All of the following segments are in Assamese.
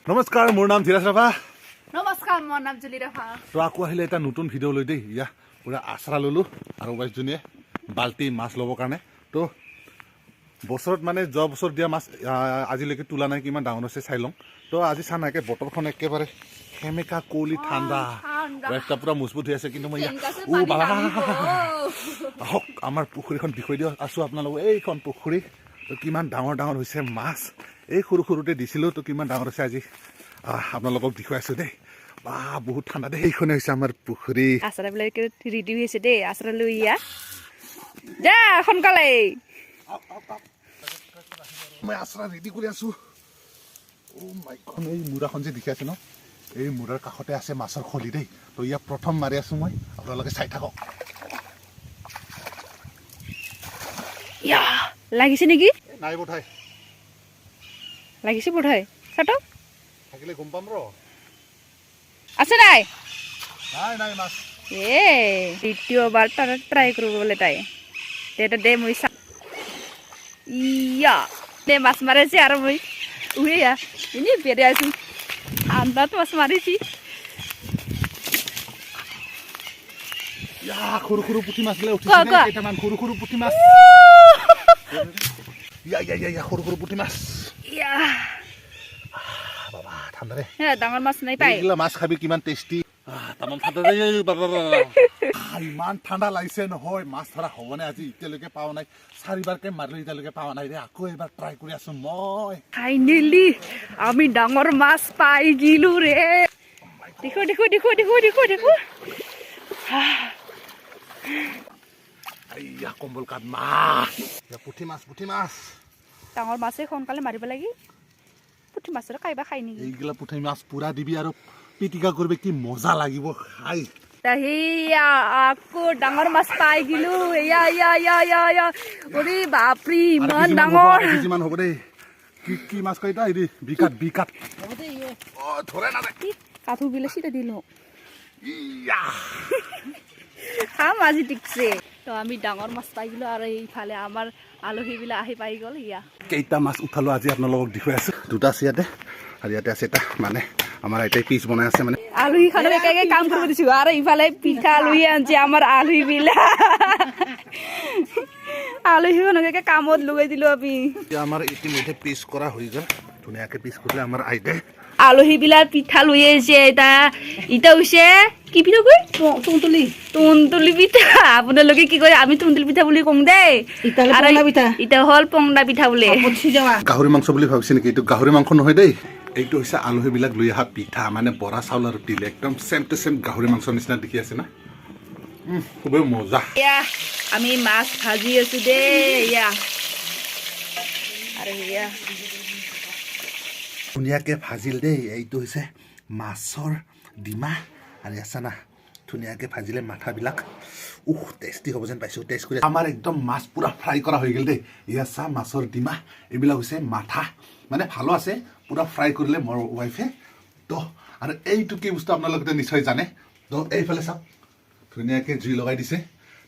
নমস্কাৰ মোৰ নাম ধীৰাজ ৰাভা নমস্কাৰ মোৰ নাম জুলি ৰাভা তো আকৌ আহিলে এটা নতুন ভিডিঅ' লৈ দেই ইয়া পুৰা আশ্ৰা ললো আৰু ৱাইফজনীয়ে বাল্টি মাছ ল'বৰ কাৰণে তো বছৰত মানে যোৱা বছৰ দিয়া মাছ আজিলৈকে তোলা নাই কিমান ডাঙৰ হৈছে চাই লওঁ তো আজি চা নাইকে বতৰখন একেবাৰে সেমেকা কুঁৱলী ঠাণ্ডা ৱাইফটা পুৰা মজবুত হৈ আছে কিন্তু মই আহক আমাৰ পুখুৰীখন বিষয় দিয়া আছোঁ আপোনালোকক এইখন পুখুৰী তো কিমান ডাঙৰ ডাঙৰ হৈছে মাছ এই সৰু সৰুতে দিছিলোঁ তো কিমান ডাঙৰ হৈছে আজি আপোনালোকক দেখুৱাই আছোঁ দেই বা বহুত ঠাণ্ডা দেই এইখনে হৈছে আমাৰ পুখুৰী আশ্ৰাবিলাক ৰেডি হৈছে দেই আশ্ৰা লৈ ইয়া যা সোনকালে মই আশ্ৰা ৰেডি কৰি আছোঁ এই মূৰাখন যে দেখি আছে ন এই মূৰাৰ কাষতে আছে মাছৰ খলি দেই তো ইয়াক প্ৰথম মাৰি আছোঁ মই আপোনালোকে চাই থাকক ইয়া লাগিছে নেকি নাই বোধহয় লাগিছে বোধহয় চাটো থাকিলে গম পাম ৰ আছে নাই নাই নাই মাছ এ দ্বিতীয়বাৰ ট্ৰাই কৰিব বোলে তাই এটা দে মই চা ইয়া দে মাছ মাৰিছে আৰু মই উইয়া এনেই বেৰে আছোঁ ঠাণ্ডাত মাছ মাৰিছি সৰু সৰু পুঠি মাছ গিলা উঠিছে কেইটামান সৰু সৰু পুঠি মাছ সৰু সৰু পুঠি মাছ বাবা ঠাণ্ডা দে ডাঙৰ মাছ নাই পাই এইগিলা মাছ খাবি কিমান টেষ্টি তামাম ঠাণ্ডা দে ইমান ঠাণ্ডা লাগিছে নহয় মাছ ধৰা হ'বনে আজি এতিয়ালৈকে পোৱা নাই 4বাৰকে মাৰিলো এতিয়ালৈকে পোৱা নাই ৰে আকৌ এবাৰ ট্ৰাই কৰি আছো মই ফাইনেলি আমি ডাঙৰ মাছ পাই গিলো ৰে দেখো দেখো দেখো দেখো দেখো দেখো আইয়া কম্বল কাট মাছ পুঠি মাছ ডাঙৰ মাছে সোনকালে মাৰিব লাগি পুঠি মাছৰ খাইবা খাই নেকি এইগিলা পুঠি মাছ পুৰা দিবি আৰু পিটিকা কৰিবি কি মজা লাগিব খাই আকৌ ডাঙৰ মাছ পাই গিলো এয়া ইয়া ইয়া ইয়া ইয়া ওৰে বাপৰি ইমান ডাঙৰ কিমান হ'ব দেই কি মাছ কয় এটা হেৰি বিকাট ধৰে না কাঠু বিলে চিটা দিলো ইয়া খাম আজি ঠিকছে তো আমি ডাঙৰ মাছ পাই গিলো আৰু এইফালে আমাৰ আলহীবিলাক আহি পাই গ'ল ইয়া কেইটা মাছ উঠালো আজি আপোনালোকক দেখুৱাই আছো দুটা আছে ইয়াতে আৰু ইয়াতে আছে এটা মানে আমাৰ আইতাই পিচ বনাই আছে মানে আলহী খালে একে কাম কৰিব দিছো আৰু ইফালে পিঠা লৈ আনছে আমাৰ আলহীবিলাক আলহীখনকে কামত লগাই দিলো আমি আমাৰ ইতিমধ্যে পিচ কৰা হৈ গ'ল ধুনীয়াকে পিচ কৰিলে আমাৰ আইতাই আলহীবিলাক পিঠা লৈ আহিছে ইটা হৈছে কি পিঠা কয় তুনতুলি পিঠা আপোনালোকে কি কয় আমি তুনতুলি পিঠা বুলি কওঁ দেই ইটা হ'ল পংডা পিঠা বোলে গাহৰি মাংস বুলি ভাবিছে নেকি এইটো গাহৰি মাংস নহয় দেই এইটো হৈছে আলহীবিলাক লৈ অহা পিঠা মানে বৰা চাউল আৰু তিল একদম চেম টু চেম গাহৰি মাংসৰ নিচিনা দেখি আছে না খুবেই মজা আমি মাছ ভাজি আছো দেই আৰু ধুনীয়াকে ভাজিল দেই এইটো হৈছে মাছৰ ডিমা আৰু আছে না ধুনীয়াকে ভাজিলে মাথাবিলাক টেষ্টি হ'ব যেন পাইছোঁ টেষ্ট কৰি আমাৰ একদম মাছ পুৰা ফ্ৰাই কৰা হৈ গ'ল দেই ইয়া চা মাছৰ ডিমা এইবিলাক হৈছে মাথা মানে ভালো আছে পুৰা ফ্ৰাই কৰিলে মোৰ ৱাইফে তো আৰু এইটো কি বস্তু আপোনালোকে নিশ্চয় জানে তো এইফালে চাওক ধুনীয়াকৈ জুই লগাই দিছে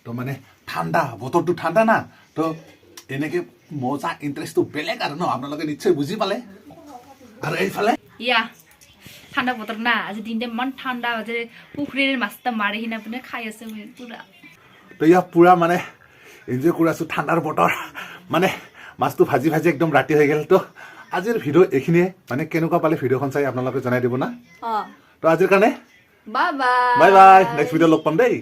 তো মানে ঠাণ্ডা বতৰটো ঠাণ্ডা না তো এনেকৈ মজা ইণ্টাৰেষ্টটো বেলেগ আৰু ন আপোনালোকে নিশ্চয় বুজি পালে আৰু এইফালে ঠাণ্ডা বতৰ না আজি দিনটো ইমান ঠাণ্ডা যে পুখুৰীৰ মাছটা মাৰি কিনে আপুনি খাই আছে পুৰা তো ইয়াক পুৰা মানে এনজয় কৰি আছোঁ ঠাণ্ডাৰ বতৰ মানে মাছটো ভাজি ভাজি একদম ৰাতি হৈ গ'ল তো আজিৰ ভিডিঅ' এইখিনিয়ে মানে কেনেকুৱা পালে ভিডিঅ'খন চাই আপোনালোকে জনাই দিব না তো আজিৰ কাৰণে bye bye bye bye next video' লগ পাম দেই